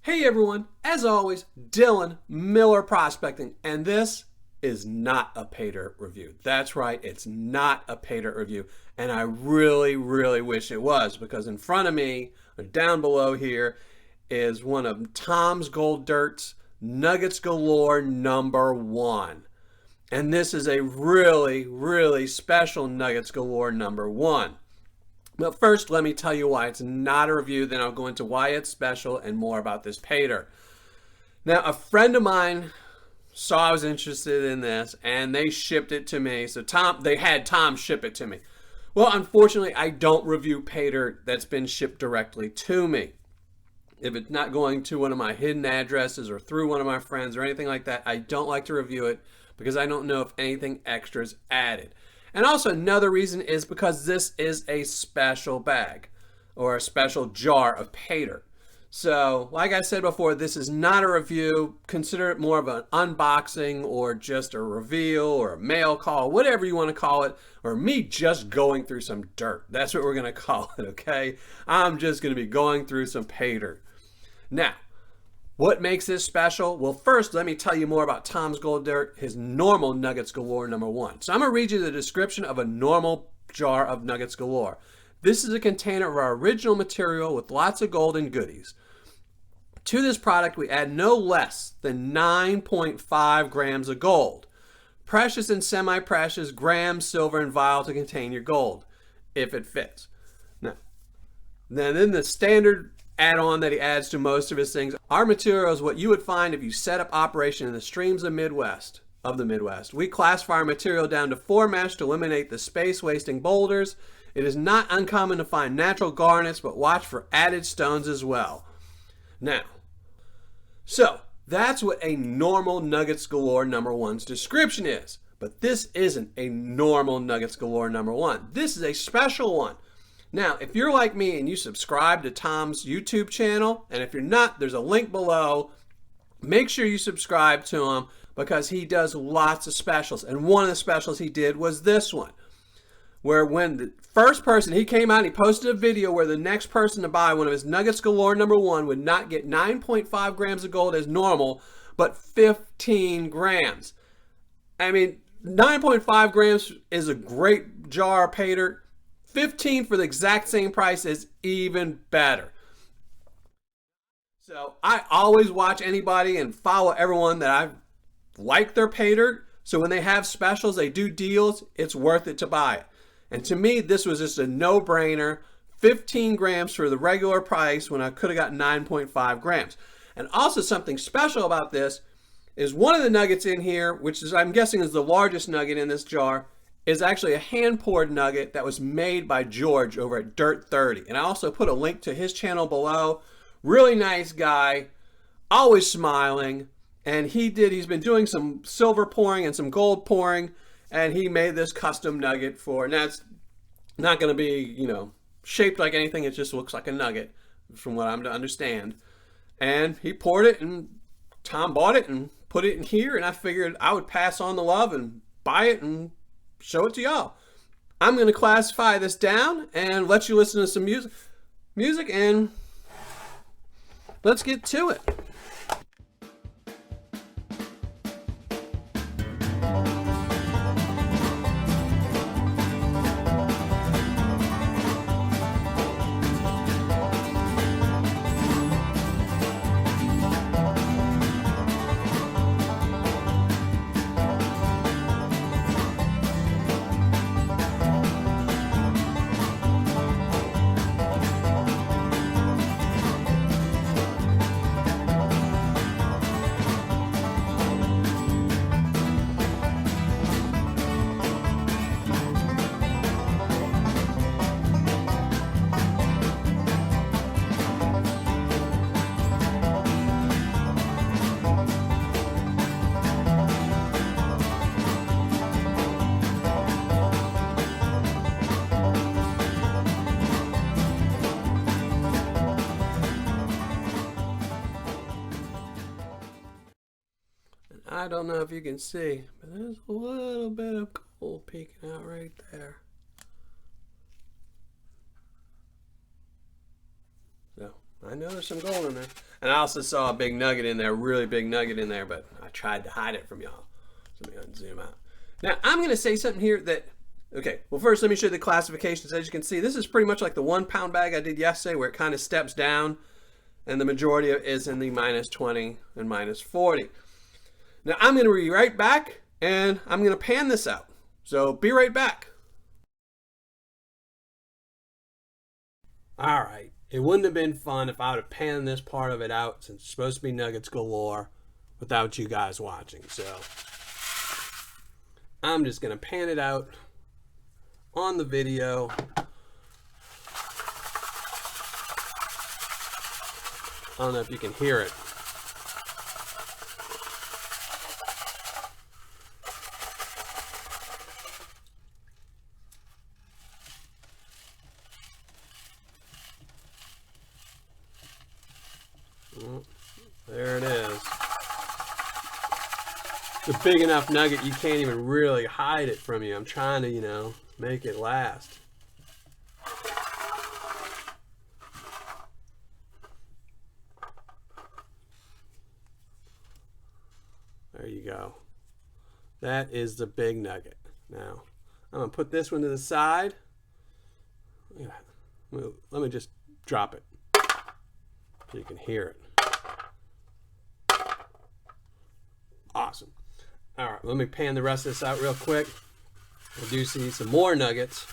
Hey everyone, as always, Dylan Miller Prospecting, and this is not a Paydirt review. That's right, it's not a Paydirt review, and I really wish it was, because in front of me, or down below here, is one of Tom's Gold Dirt's Nuggets Galore #1. And this is a really special Nuggets Galore #1. But first, let me tell you why it's not a review, then I'll go into why it's special and more about this Paydirt. Now, a friend of mine saw I was interested in this, and they shipped it to me. So they had Tom ship it to me. Well, unfortunately, I don't review Paydirt that's been shipped directly to me. If it's not going to one of my hidden addresses or through one of my friends or anything like that, I don't like to review it because I don't know if anything extra is added. And also another reason is because this is a special bag or a special jar of Paydirt. So like I said before, this is not a review. Consider it more of an unboxing or just a reveal or a mail call, whatever you want to call it, or me just going through some dirt. That's what we're going to call it, okay? I'm just going to be going through some Paydirt. Now, what makes this special? Well, first, let me tell you more about Tom's Gold Dirt, his normal Nuggets Galore #1. So I'm going to read you the description of a normal jar of Nuggets Galore. This is a container of our original material with lots of gold and goodies. To this product, we add no less than 9.5 grams of gold. Precious and semi-precious, grams, silver, and vial to contain your gold, if it fits. Now, then the standard add-on that he adds to most of his things. Our material is what you would find if you set up operation in the streams of the Midwest. We classify our material down to 4 mesh to eliminate the space-wasting boulders. It is not uncommon to find natural garnets, but watch for added stones as well. Now, so that's what a normal Nuggets Galore #1's description is. But this isn't a normal Nuggets Galore #1. This is a special one. Now, if you're like me and you subscribe to Tom's YouTube channel, and if you're not, there's a link below. Make sure you subscribe to him because he does lots of specials. And one of the specials he did was this one, where when the first person, he came out and he posted a video where the next person to buy one of his Nuggets Galore #1 would not get 9.5 grams of gold as normal, but 15 grams. I mean, 9.5 grams is a great jar of Paydirt. 15 for the exact same price is even better. So I always watch anybody and follow everyone that I like their Paydirt. So when they have specials, they do deals, it's worth it to buy it. And to me, this was just a no-brainer. 15 grams for the regular price when I could have gotten 9.5 grams. And also something special about this is one of the nuggets in here, which is I'm guessing is the largest nugget in this jar, is actually a hand-poured nugget that was made by George over at Dirt 30. And I also put a link to his channel below. Really nice guy, always smiling. And he's been doing some silver pouring and some gold pouring, and he made this custom nugget for, now it's not gonna be, shaped like anything, it just looks like a nugget, from what I'm to understand. And he poured it, and Tom bought it and put it in here, and I figured I would pass on the love and buy it and show it to y'all. I'm going to classify this down and let you listen to some music, and let's get to it. I don't know if you can see, but there's a little bit of gold peeking out right there. So I know there's some gold in there. And I also saw a big nugget in there, really big nugget in there, but I tried to hide it from y'all. So let me zoom out. Now, I'm going to say something here that, okay, well, first let me show you the classifications. As you can see, this is pretty much like the 1 pound bag I did yesterday, where it kind of steps down, and the majority of it is in the -20 and -40. Now, I'm going to be right back, and I'm going to pan this out. So be right back. All right. It wouldn't have been fun if I would have panned this part of it out, since it's supposed to be nuggets galore, without you guys watching. So I'm just going to pan it out on the video. I don't know if you can hear it. There it is. It's a big enough nugget you can't even really hide it from you. I'm trying to, you know, make it last. There you go. That is the big nugget. Now, I'm going to put this one to the side. Let me just drop it so you can hear it. Awesome. All right, let me pan the rest of this out real quick. I do see some more nuggets.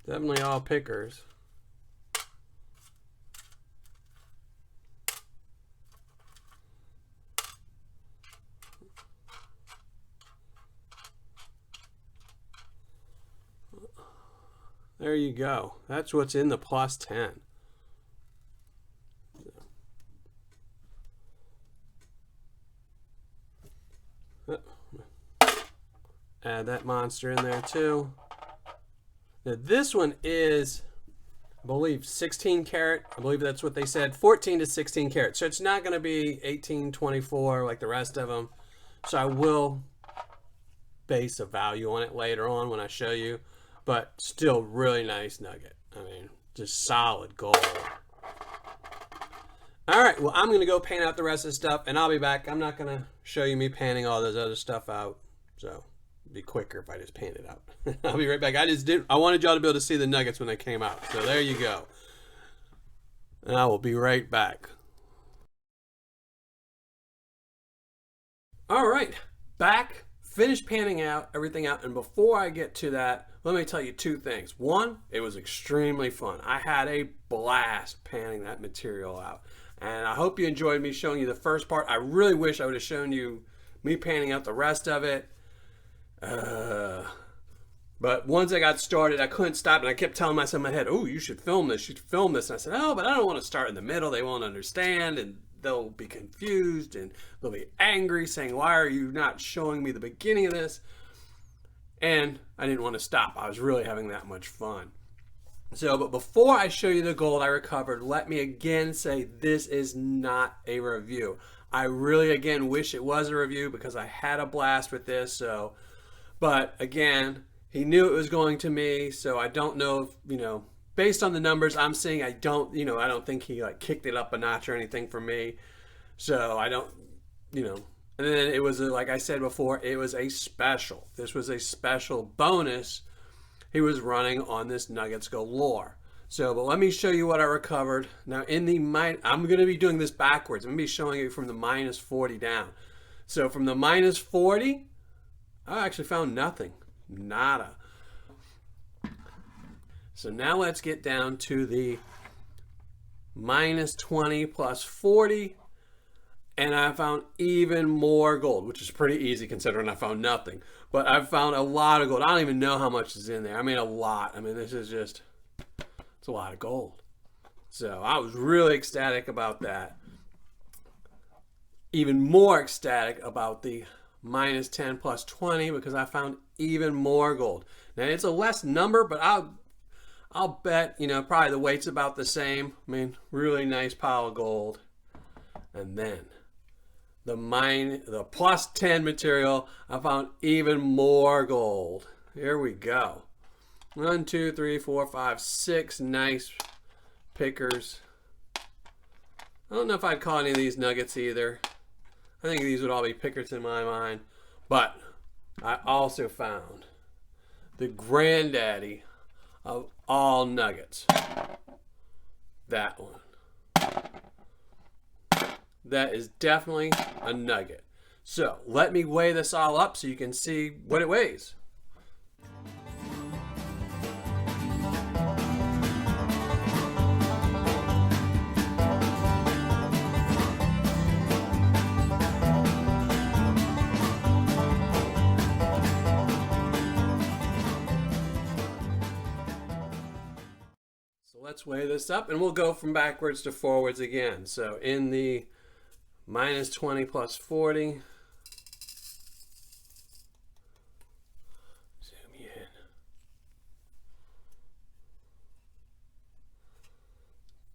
Definitely all pickers. There you go. That's what's in the +10. Add that monster in there too. Now this one is, I believe, 16 karat. I believe that's what they said, 14 to 16 karat. So it's not going to be 18, 24 like the rest of them. So I will base a value on it later on when I show you. But still really nice nugget. I mean, just solid gold. All right, well, I'm going to go pan out the rest of the stuff, and I'll be back. I'm not going to show you me panning all this other stuff out. So it'd be quicker if I just pan it out. I'll be right back. I wanted y'all to be able to see the nuggets when they came out. So there you go. And I will be right back. All right, back. Finished panning out everything out, and before I get to that, let me tell you two things. One, it was extremely fun. I had a blast panning that material out, and I hope you enjoyed me showing you the first part. I really wish I would have shown you me panning out the rest of it, but once I got started, I couldn't stop, and I kept telling myself in my head, oh, you should film this, you should film this. And I said, oh, but I don't want to start in the middle. They won't understand, and they'll be confused, and they'll be angry, saying, why are you not showing me the beginning of this? And I didn't want to stop. I was really having that much fun. So, but before I show you the gold I recovered, let me again say this is not a review. I really, again, wish it was a review because I had a blast with this. So, but again, he knew it was going to me. So I don't know if, you know, based on the numbers I'm seeing, I don't think he like kicked it up a notch or anything for me. So I don't, you know. And then it was, like I said before, it was a special. This was a special bonus he was running on this Nuggets Galore. So, but let me show you what I recovered. Now, I'm going to be doing this backwards. I'm going to be showing you from the -40 down. So, from the -40, I actually found nothing. Nada. So, now let's get down to the -20 plus 40. And I found even more gold, which is pretty easy considering I found nothing. But I've found a lot of gold. I don't even know how much is in there. I mean, a lot. I mean, this is just, it's a lot of gold. So I was really ecstatic about that. Even more ecstatic about the -10 plus 20 because I found even more gold. Now it's a less number, but I'll bet, probably the weight's about the same. I mean, really nice pile of gold. And then the plus 10 material, I found even more gold. Here we go. 1, 2, 3, 4, 5, 6 nice pickers. I don't know if I'd call any of these nuggets either. I think these would all be pickers in my mind. But I also found the granddaddy of all nuggets. That one. That is definitely a nugget. So let me weigh this all up so you can see what it weighs. Let's weigh this up and we'll go from backwards to forwards again. So in the minus 20 plus 40, zoom in,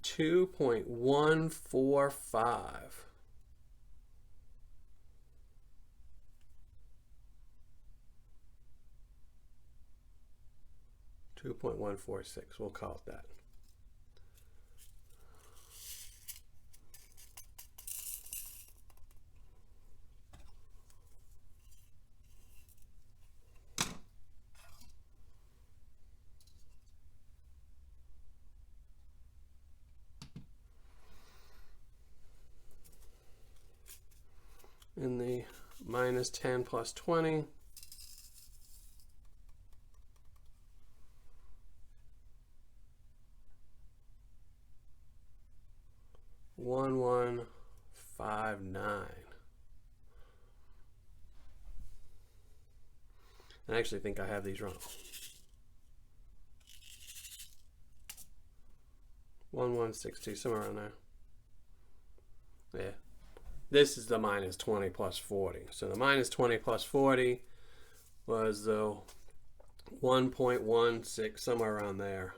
2.145. 2.146, we'll call it that. In the minus 10 plus 20, 1159. I actually think I have these wrong. 1162, somewhere around there. Yeah. This is the minus 20 plus 40. So the minus 20 plus 40 was the 1.16, somewhere around there.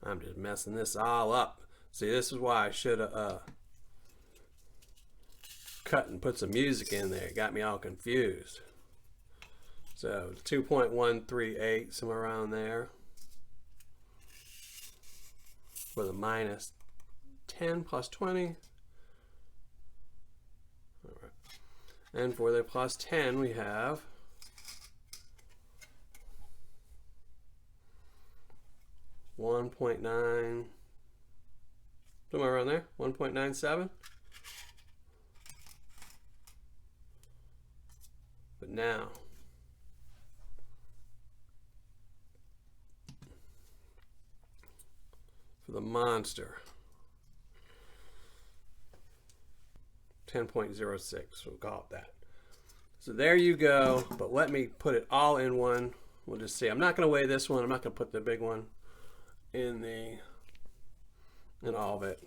I'm just messing this all up. See, this is why I should have cut and put some music in there. It got me all confused. So 2.138, somewhere around there. For the minus 10 plus 20. All right. And for the plus 10, we have 1.9, somewhere around there, 1.97. But now, for the monster, 10.06, we'll call it that. So there you go, but let me put it all in one. We'll just see. I'm not going to weigh this one. I'm not going to put the big one in all of it.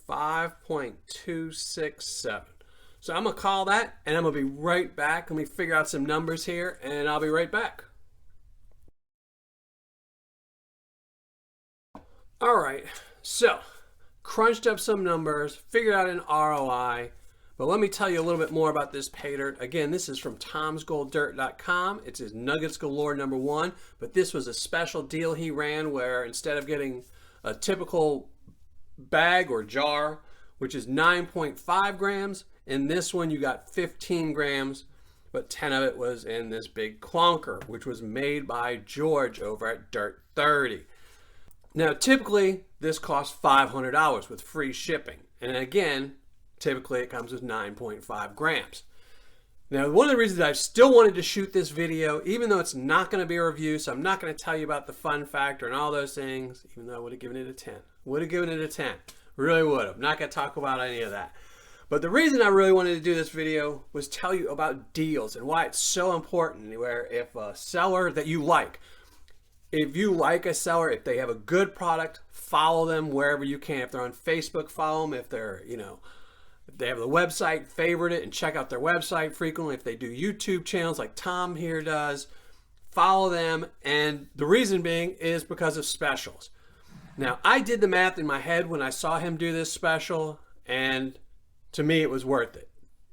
$5.267. So I'm gonna call that and I'm gonna be right back. Let me figure out some numbers here and I'll be right back. All right, so crunched up some numbers, figured out an ROI, but let me tell you a little bit more about this Paydirt. Again, this is from tomsgolddirt.com. It's his Nuggets Galore #1, but this was a special deal he ran where instead of getting a typical bag or jar, which is 9.5 grams, in this one you got 15 grams, but 10 of it was in this big clunker, which was made by George over at Dirt 30. Now typically this costs $500 with free shipping, and again typically it comes with 9.5 grams. Now, one of the reasons I still wanted to shoot this video, even though it's not going to be a review, so I'm not going to tell you about the fun factor and all those things, even though I would have given it a 10. Would have given it a 10. Really would have. Not going to talk about any of that. But the reason I really wanted to do this video was tell you about deals and why it's so important, where if a seller that you like, if you like a seller, if they have a good product, follow them wherever you can. If they're on Facebook, follow them. If they're, if they have the website, favorite it and check out their website frequently. If they do YouTube channels like Tom here does, follow them. And the reason being is because of specials. Now, I did the math in my head when I saw him do this special, and to me it was worth it,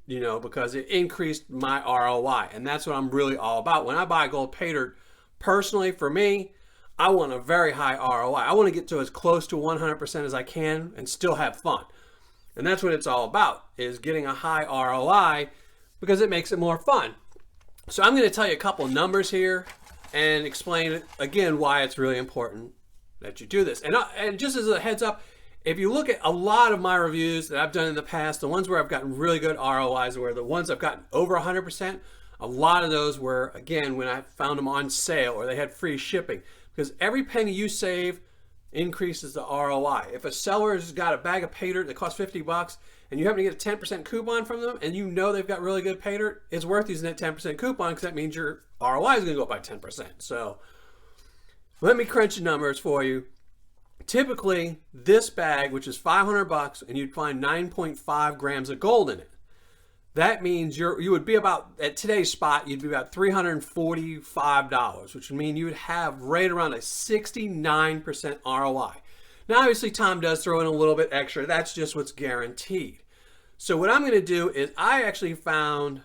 because it increased my ROI. And that's what I'm really all about. When I buy gold Paydirt, personally, for me, I want a very high ROI. I want to get to as close to 100% as I can and still have fun. And that's what it's all about, is getting a high ROI, because it makes it more fun. So I'm going to tell you a couple numbers here and explain again why it's really important that you do this. And just as a heads up, if you look at a lot of my reviews that I've done in the past, the ones where I've gotten really good ROIs, where the ones I've gotten over 100%, a lot of those were, again, when I found them on sale or they had free shipping, because every penny you save increases the ROI. If a seller's got a bag of Paydirt that costs $50 and you happen to get a 10% coupon from them, and they've got really good Paydirt, it's worth using that 10% coupon, because that means your ROI is going to go up by 10%. So let me crunch the numbers for you. Typically, this bag, which is $500, and you'd find 9.5 grams of gold in it. That means you would be about, at today's spot, you'd be about $345, which would mean you would have right around a 69% ROI. Now, obviously, Tom does throw in a little bit extra. That's just what's guaranteed. So what I'm going to do is I actually found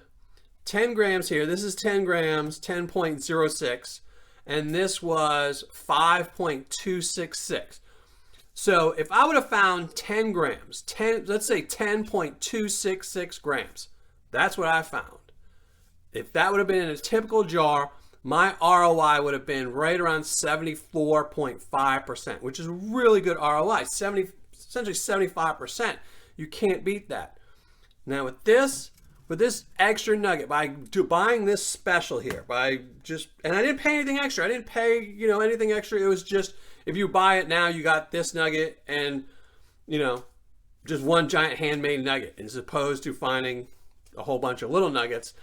10 grams here. This is 10 grams, 10.06, and this was 5.266. So if I would have found 10 grams, let's say 10.266 grams, that's what I found. If that would have been in a typical jar, my ROI would have been right around 74.5%, which is a really good ROI. Essentially 75%. You can't beat that. Now with this extra nugget, by buying this special here, and I didn't pay anything extra. I didn't pay, anything extra. It was just, if you buy it now, you got this nugget and, just one giant handmade nugget, as opposed to finding a whole bunch of little nuggets.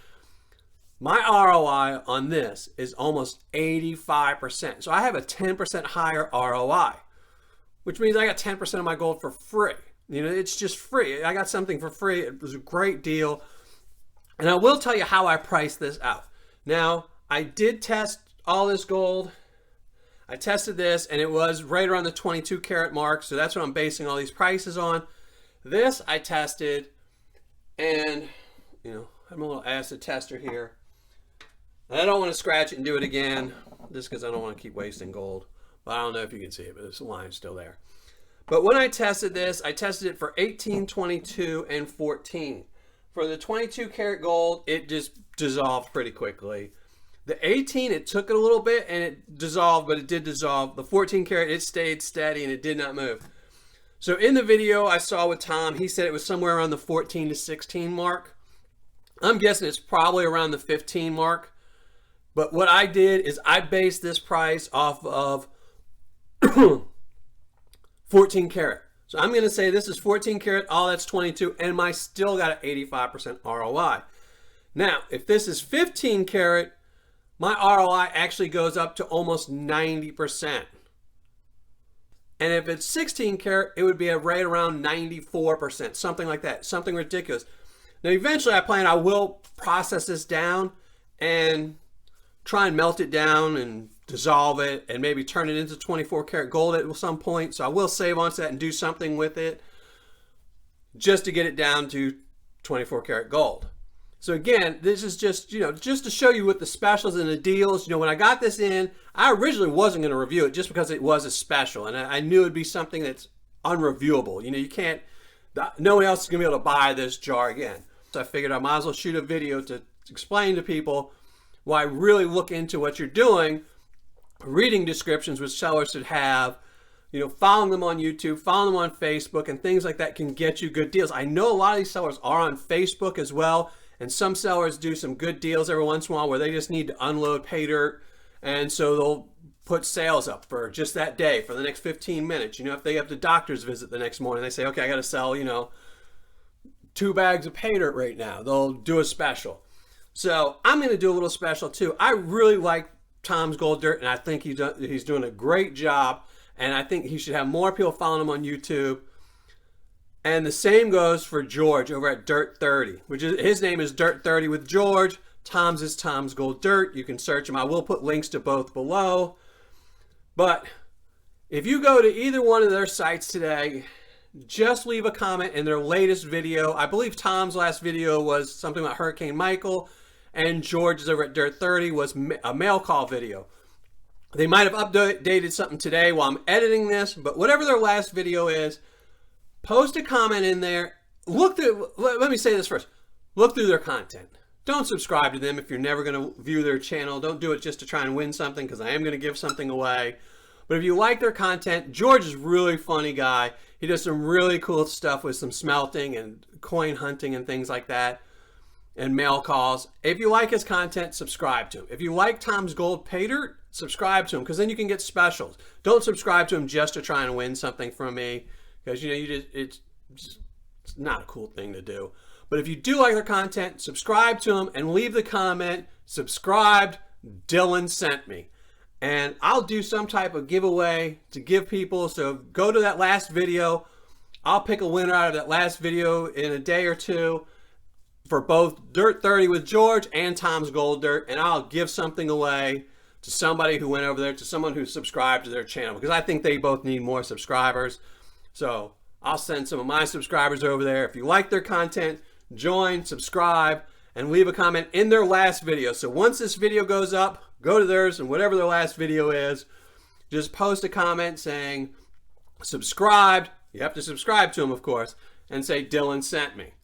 My ROI on this is almost 85%. So I have a 10% higher ROI, which means I got 10% of my gold for free. It's just free. I got something for free. It was a great deal. And I will tell you how I priced this out. Now, I did test all this gold. I tested this, and it was right around the 22 karat mark. So that's what I'm basing all these prices on. This I tested, and I'm a little acid tester here. I don't want to scratch it and do it again, just because I don't want to keep wasting gold. But I don't know if you can see it, but this line's still there. But when I tested this, I tested it for 18, 22, and 14. For the 22 karat gold, it just dissolved pretty quickly. The 18, it took it a little bit and it dissolved, but it did dissolve. The 14 karat, it stayed steady and it did not move. So in the video I saw with Tom, he said it was somewhere around the 14 to 16 mark. I'm guessing it's probably around the 15 mark. But what I did is I based this price off of 14 karat. So I'm going to say this is 14 karat, all that's 22, and I still got an 85% ROI. Now, if this is 15 karat, my ROI actually goes up to almost 90%. And if it's 16 karat, it would be right around 94%, something like that, something ridiculous. Now, eventually I will process this down and try and melt it down and dissolve it and maybe turn it into 24 karat gold at some point. So I will save onto that and do something with it just to get it down to 24 karat gold. So again, this is just, just to show you what the specials and the deals. When I got this in, I originally wasn't going to review it just because it was a special, and I knew it'd be something that's unreviewable. You can't, no one else is going to be able to buy this jar again. So I figured I might as well shoot a video to explain to people why really look into what you're doing, reading descriptions which sellers should have, following them on YouTube, following them on Facebook, and things like that can get you good deals. I know a lot of these sellers are on Facebook as well, And some sellers do some good deals every once in a while where they just need to unload pay dirt. And so they'll put sales up for just that day, for the next 15 minutes. You know, if they have the doctor's visit the next morning, they say, okay, I got to sell, 2 bags of pay dirt right now. They'll do a special. So I'm going to do a little special too. I really like Tom's Gold Dirt, and I think he's doing a great job. And I think he should have more people following him on YouTube. And the same goes for George over at Dirt 30, which is, his name is Dirt 30 with George. Tom's is Tom's Gold Dirt. You can search him. I will put links to both below. But if you go to either one of their sites today, just leave a comment in their latest video. I believe Tom's last video was something about Hurricane Michael, and George's over at Dirt 30 was a mail call video. They might have updated something today while I'm editing this, but whatever their last video is, post a comment in there. Let me say this first. Look through their content. Don't subscribe to them if you're never going to view their channel. Don't do it just to try and win something, because I am going to give something away. But if you like their content, George is a really funny guy. He does some really cool stuff with some smelting and coin hunting and things like that, and mail calls. If you like his content, subscribe to him. If you like Tom's Gold Paydirt, subscribe to him, because then you can get specials. Don't subscribe to him just to try and win something from me, because it's not a cool thing to do. But if you do like their content, subscribe to them and leave the comment, subscribed, Dylan sent me. And I'll do some type of giveaway to give people. So go to that last video. I'll pick a winner out of that last video in a day or two for both Dirt 30 with George and Tom's Gold Dirt. And I'll give something away to somebody who went over there, to someone who subscribed to their channel, because I think they both need more subscribers. So I'll send some of my subscribers over there. If you like their content, join, subscribe, and leave a comment in their last video. So once this video goes up, go to theirs, and whatever their last video is, just post a comment saying subscribed. You have to subscribe to them, of course, and say Dylan sent me.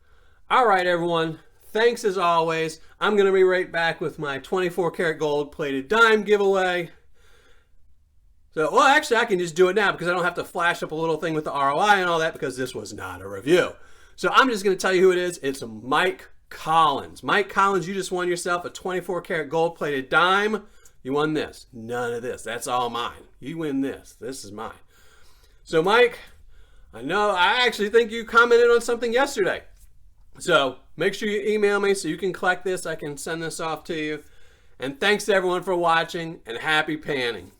All right, everyone. Thanks as always. I'm going to be right back with my 24 karat gold plated dime giveaway. So, well, actually, I can just do it now because I don't have to flash up a little thing with the ROI and all that, because this was not a review. So I'm just going to tell you who it is. It's Mike Collins. Mike Collins, you just won yourself a 24 karat gold plated dime. You won this. None of this. That's all mine. You win this. This is mine. So, Mike, I actually think you commented on something yesterday. So make sure you email me so you can collect this. I can send this off to you. And thanks to everyone for watching, and happy panning.